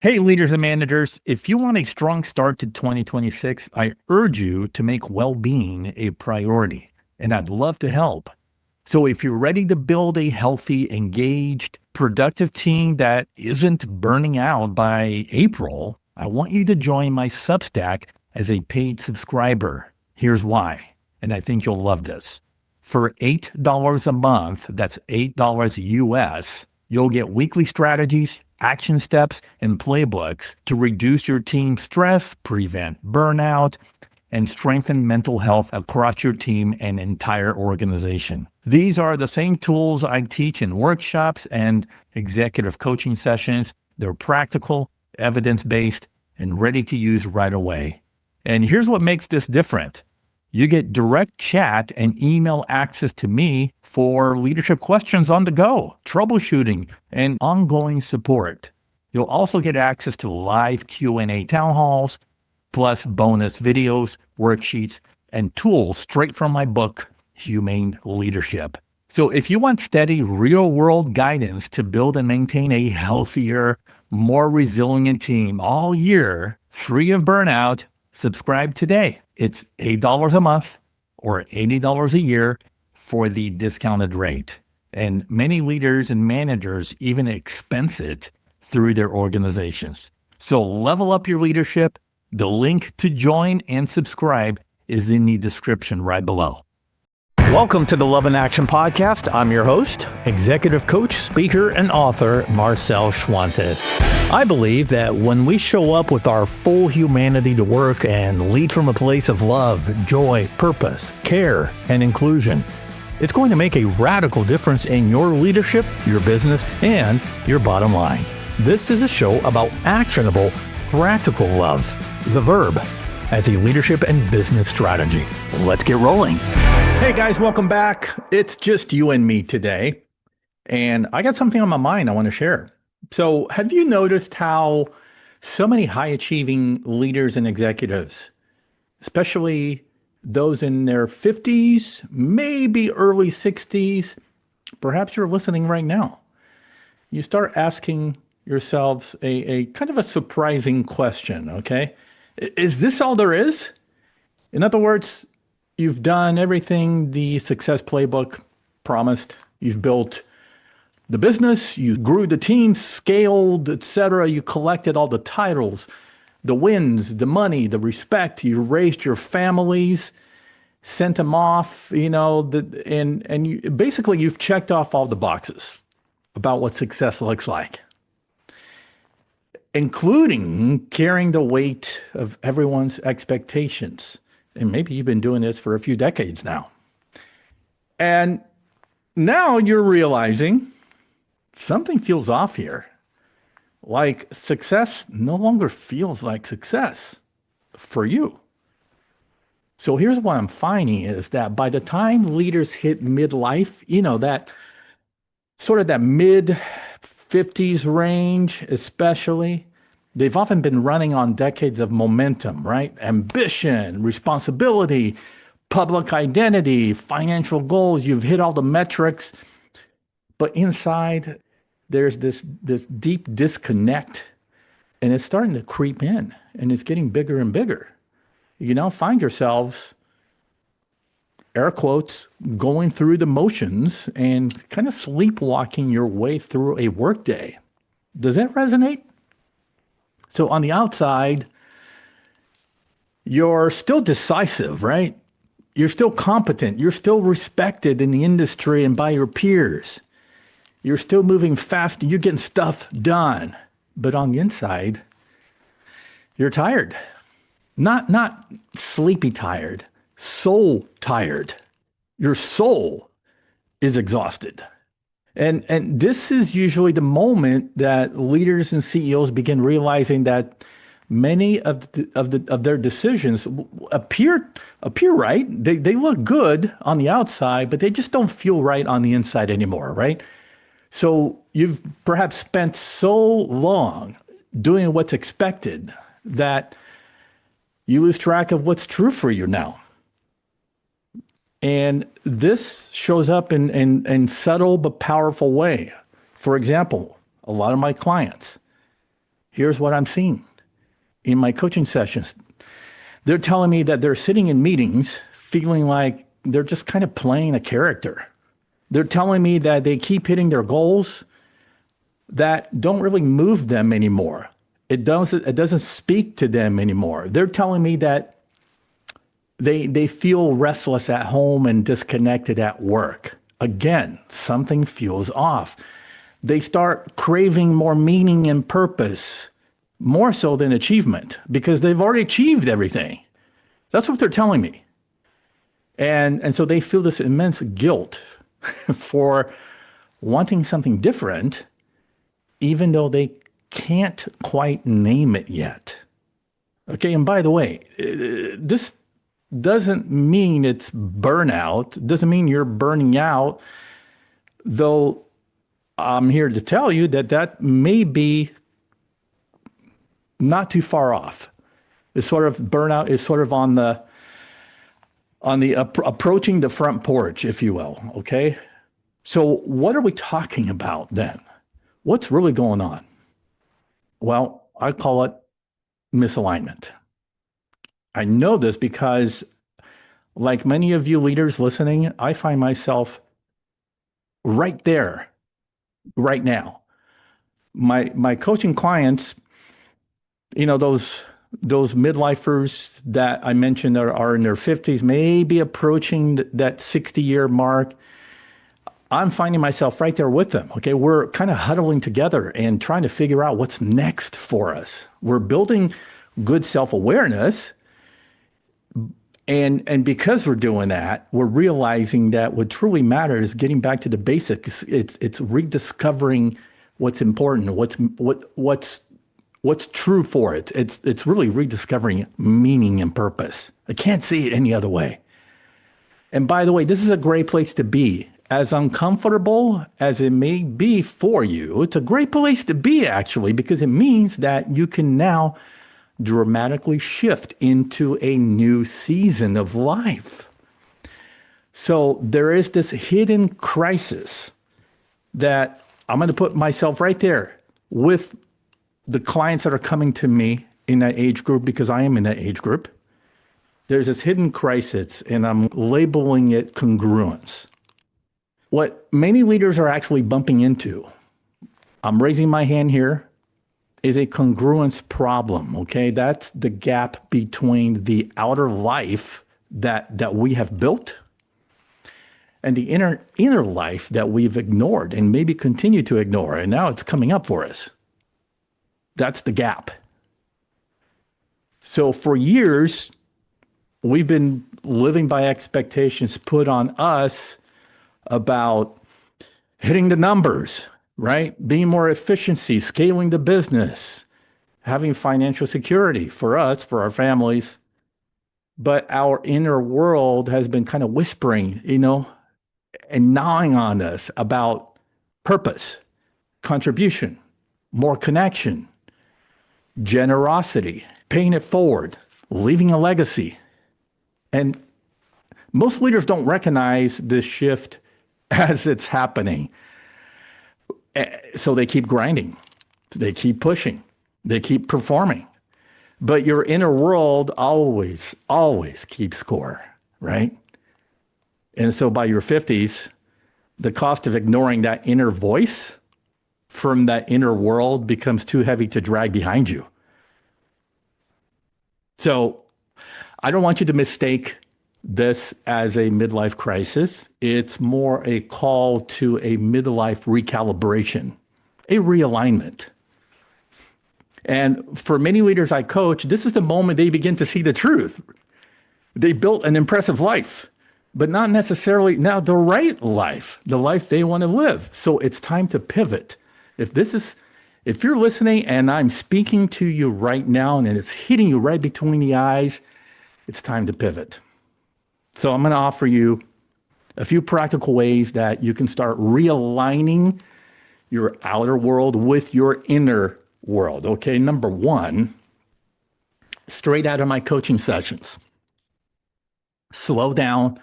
Hey, leaders and managers, if you want a strong start to 2026, I urge you to make well being a priority, and I'd love to help. So, if you're ready to build a healthy, engaged, productive team that isn't burning out by April, I want you to join my Substack as a paid subscriber. Here's why, and I think you'll love this. For $8 a month, that's $8 US, you'll get weekly strategies, action steps, and playbooks to reduce your team's stress, prevent burnout, and strengthen mental health across your team and entire organization. These are the same tools I teach in workshops and executive coaching sessions. They're practical, evidence-based, and ready to use right away. And here's what makes this different. You get direct chat and email access to me for leadership questions on the go, troubleshooting, and ongoing support. You'll also get access to live Q&A town halls, plus bonus videos, worksheets, and tools straight from my book, Humane Leadership. So if you want steady, real-world guidance to build and maintain a healthier, more resilient team all year, free of burnout, subscribe today. It's $8 a month or $80 a year for the discounted rate. And many leaders and managers even expense it through their organizations. So level up your leadership. The link to join and subscribe is in the description right below. Welcome to the Love in Action Podcast. I'm your host, executive coach, speaker, and author, Marcel Schwantes. I believe that when we show up with our full humanity to work and lead from a place of love, joy, purpose, care, and inclusion, it's going to make a radical difference in your leadership, your business, and your bottom line. This is a show about actionable, practical love, the verb, as a leadership and business strategy. Let's get rolling. Hey guys, welcome back. It's just you and me today, and I got something on my mind I want to share. So have you noticed how so many high-achieving leaders and executives, especially those in their 50s, maybe early 60s, perhaps you're listening right now, you start asking yourselves a kind of a surprising question, okay? Is this all there is? In other words, you've done everything the success playbook promised. You've built the business, you grew the team, scaled, etc. You collected all the titles, the wins, the money, the respect. You raised your families, sent them off, and you, basically you've checked off all the boxes about what success looks like, including carrying the weight of everyone's expectations. And maybe you've been doing this for a few decades now. And now you're realizing something feels off here. Like success no longer feels like success for you. So here's what I'm finding is that by the time leaders hit midlife, that sort of that mid 50s range, especially, they've often been running on decades of momentum, right? Ambition, responsibility, public identity, financial goals. You've hit all the metrics. But inside, there's this deep disconnect, and it's starting to creep in, and it's getting bigger and bigger. You now find yourselves, air quotes, going through the motions and kind of sleepwalking your way through a workday. Does that resonate? So on the outside, you're still decisive, right? You're still competent. You're still respected in the industry and by your peers. You're still moving fast. You're getting stuff done. But on the inside, you're tired. Not sleepy tired, soul tired. Your soul is exhausted. And this is usually the moment that leaders and CEOs begin realizing that many of their decisions appear right. They look good on the outside, but they just don't feel right on the inside anymore, right? So you've perhaps spent so long doing what's expected that you lose track of what's true for you now. And this shows up in subtle but powerful way. For example, a lot of my clients, here's what I'm seeing in my coaching sessions. They're telling me that they're sitting in meetings feeling like they're just kind of playing a character. They're telling me that they keep hitting their goals that don't really move them anymore. It doesn't speak to them anymore. They're telling me that they feel restless at home and disconnected at work. Again, something feels off. They start craving more meaning and purpose, more so than achievement, because they've already achieved everything. That's what they're telling me. And so they feel this immense guilt for wanting something different, even though they can't quite name it yet. Okay, and by the way, this doesn't mean it's burnout, doesn't mean you're burning out, though I'm here to tell you that that may be not too far off. It's sort of burnout is sort of on the approaching the front porch, if you will. Okay. So what are we talking about then? What's really going on? Well, I call it misalignment. I know this because, like many of you leaders listening, I find myself right there, right now. My coaching clients, those midlifers that I mentioned are in their 50s, maybe approaching that 60-year mark. I'm finding myself right there with them. Okay, we're kind of huddling together and trying to figure out what's next for us. We're building good self-awareness. And because we're doing that, we're realizing that what truly matters is getting back to the basics. It's rediscovering what's important, what's true for it. It's really rediscovering meaning and purpose. I can't see it any other way. And by the way, this is a great place to be. As uncomfortable as it may be for you, it's a great place to be, actually, because it means that you can now dramatically shift into a new season of life. So there is this hidden crisis that I'm going to put myself right there with the clients that are coming to me in that age group, because I am in that age group. There's this hidden crisis, and I'm labeling it congruence. What many leaders are actually bumping into, I'm raising my hand here, is a congruence problem, okay? That's the gap between the outer life that we have built and the inner life that we've ignored and maybe continue to ignore, and now it's coming up for us. That's the gap. So for years, we've been living by expectations put on us about hitting the numbers, right? Being more efficiency, scaling the business, having financial security for us, for our families. But our inner world has been kind of whispering, and gnawing on us about purpose, contribution, more connection, generosity, paying it forward, leaving a legacy. And most leaders don't recognize this shift as it's happening. So they keep grinding, they keep pushing, they keep performing. But your inner world always keeps score, right? And so by your 50s, the cost of ignoring that inner voice from that inner world becomes too heavy to drag behind you. So I don't want you to mistake this as a midlife crisis. It's more a call to a midlife recalibration, a realignment. And for many leaders I coach, this is the moment they begin to see the truth. They built an impressive life, but not necessarily now the right life, the life they want to live. So it's time to pivot. If you're listening and I'm speaking to you right now and it's hitting you right between the eyes, it's time to pivot. So I'm going to offer you a few practical ways that you can start realigning your outer world with your inner world. Okay, number one, straight out of my coaching sessions, slow down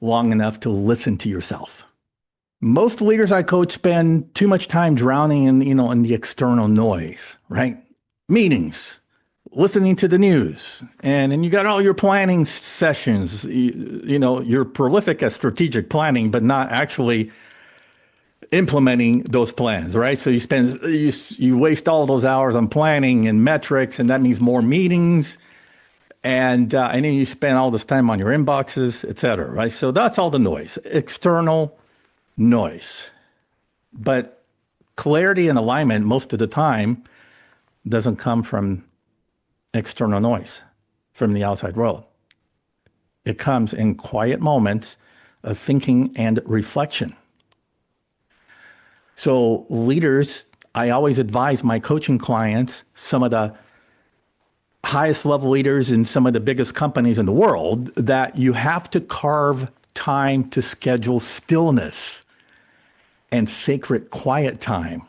long enough to listen to yourself. Most leaders I coach spend too much time drowning in the external noise, right? meetings, listening to the news, and then you got all your planning sessions. You're prolific at strategic planning, but not actually implementing those plans, right? So you waste all those hours on planning and metrics, and that means more meetings, and then you spend all this time on your inboxes, et cetera, right? So that's all the noise, external noise. But clarity and alignment most of the time doesn't come from external noise, from the outside world. It comes in quiet moments of thinking and reflection. So leaders, I always advise my coaching clients, some of the highest level leaders in some of the biggest companies in the world, that you have to carve time to schedule stillness and sacred quiet time.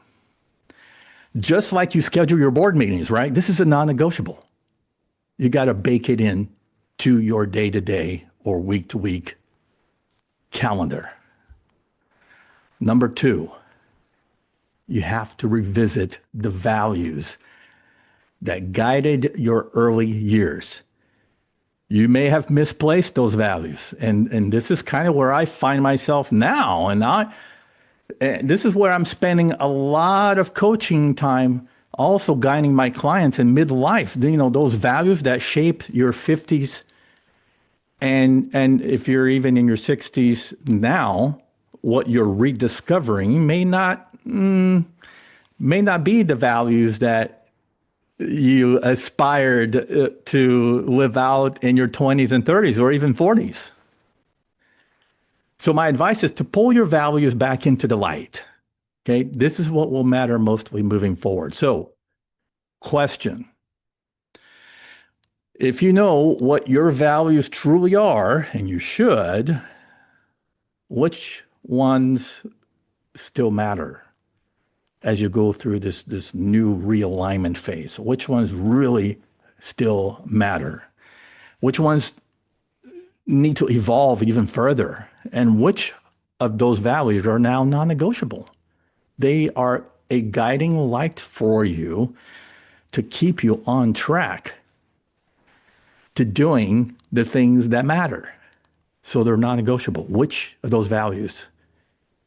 Just like you schedule your board meetings, right? This is a non-negotiable. You got to bake it in to your day-to-day or week-to-week calendar. Number 2, you have to revisit the values that guided your early years. You may have misplaced those values. And this is kind of where I find myself now. And this is where I'm spending a lot of coaching time, also guiding my clients in midlife. Those values that shape your 50s. And if you're even in your 60s now, what you're rediscovering may not be the values that you aspired to live out in your 20s and 30s or even 40s. So my advice is to pull your values back into the light. Okay, this is what will matter mostly moving forward. So, question. If you know what your values truly are, and you should, which ones still matter as you go through this new realignment phase? Which ones really still matter? Which ones need to evolve even further? And which of those values are now non-negotiable? They are a guiding light for you to keep you on track to doing the things that matter. So they're non-negotiable. Which of those values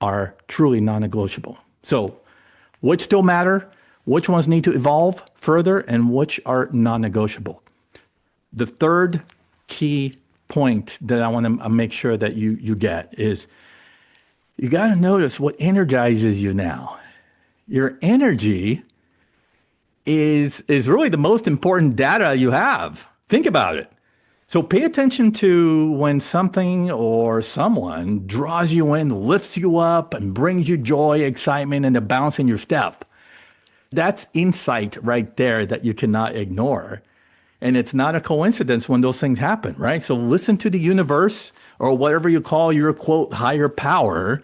are truly non-negotiable? So which still matter? Which ones need to evolve further? And which are non-negotiable? The third key point that I want to make sure that you get is you got to notice what energizes you now. Your energy is really the most important data you have. Think about it. So pay attention to when something or someone draws you in, lifts you up, and brings you joy, excitement, and a bounce in your step. That's insight right there that you cannot ignore. And it's not a coincidence when those things happen, right? So listen to the universe or whatever you call your, quote, higher power.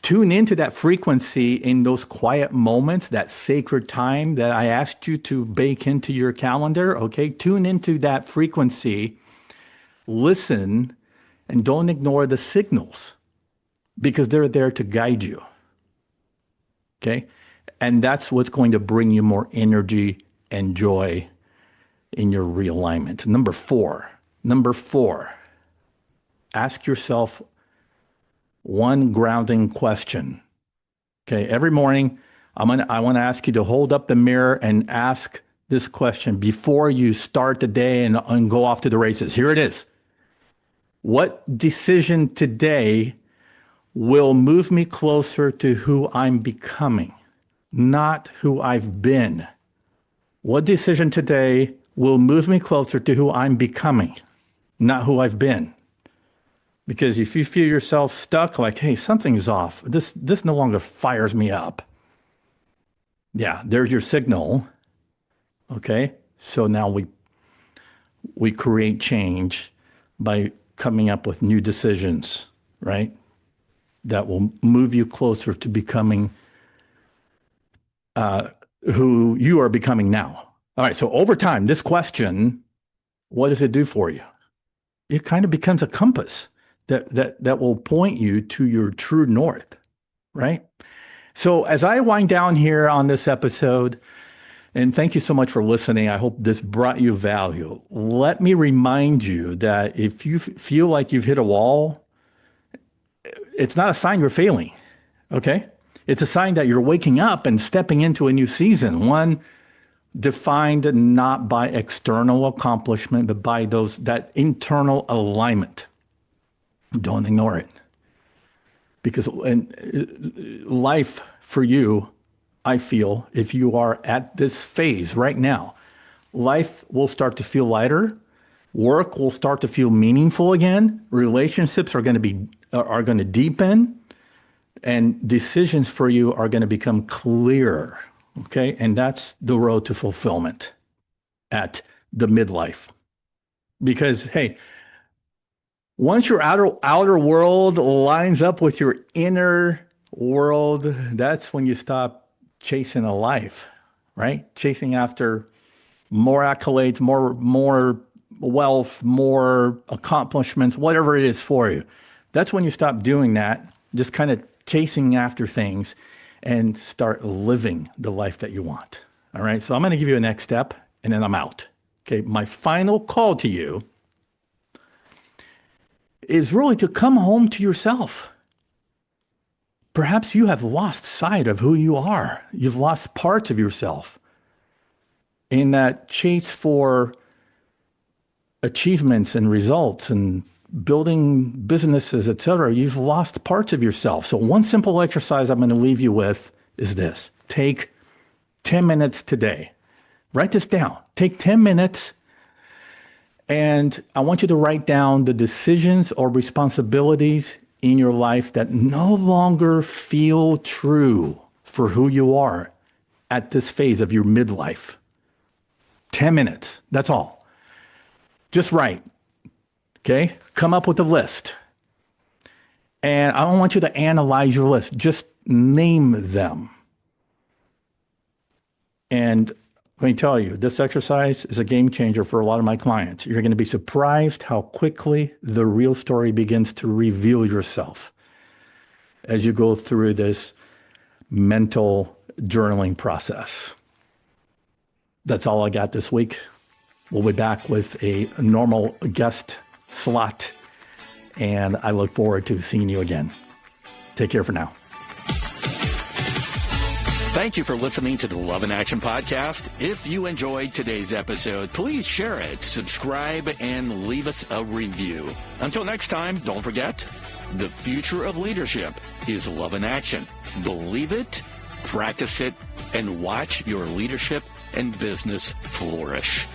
Tune into that frequency in those quiet moments, that sacred time that I asked you to bake into your calendar, okay? Tune into that frequency. Listen and don't ignore the signals because they're there to guide you, okay? And that's what's going to bring you more energy and joy in your realignment. Number four, ask yourself one grounding question. Okay, every morning I want to ask you to hold up the mirror and ask this question before you start the day and go off to the races. Here it is. What decision today will move me closer to who I'm becoming, not who I've been? What decision today will move me closer to who I'm becoming, not who I've been? Because if you feel yourself stuck, like, hey, something's off, this no longer fires me up. Yeah, there's your signal. Okay, so now we create change by coming up with new decisions, right? That will move you closer to becoming who you are becoming now. All right, so over time, this question, what does it do for you? It kind of becomes a compass that will point you to your true north, right? So as I wind down here on this episode, And thank you so much for listening. I hope this brought you value. Let me remind you that if you feel like you've hit a wall, it's not a sign you're failing, okay? It's a sign that you're waking up and stepping into a new season, one defined not by external accomplishment, but by that internal alignment. Don't ignore it. Because life for you, I feel, if you are at this phase right now, life will start to feel lighter. Work will start to feel meaningful again. Relationships are going to deepen, and decisions for you are going to become clearer. Okay, and that's the road to fulfillment at the midlife. Because hey, once your outer world lines up with your inner world, that's when you stop chasing a life, right? Chasing after more accolades, more wealth, more accomplishments, whatever it is for you. That's when you stop doing that, just kind of chasing after things and start living the life that you want. All right. So I'm going to give you a next step and then I'm out. Okay. My final call to you is really to come home to yourself. Perhaps you have lost sight of who you are. You've lost parts of yourself in that chase for achievements and results and building businesses, etc. You've lost parts of yourself. So one simple exercise I'm going to leave you with is this. Take 10 minutes today. Write this down. Take 10 minutes and I want you to write down the decisions or responsibilities in your life that no longer feel true for who you are at this phase of your midlife. 10 minutes. That's all. Just write. Okay? Come up with a list. And I don't want you to analyze your list. Just name them. And let me tell you, this exercise is a game changer for a lot of my clients. You're going to be surprised how quickly the real story begins to reveal yourself as you go through this mental journaling process. That's all I got this week. We'll be back with a normal guest slot, and I look forward to seeing you again. Take care for now. Thank you for listening to the Love in Action podcast. If you enjoyed today's episode, please share it, subscribe, and leave us a review. Until next time, don't forget, the future of leadership is love in action. Believe it, practice it, and watch your leadership and business flourish.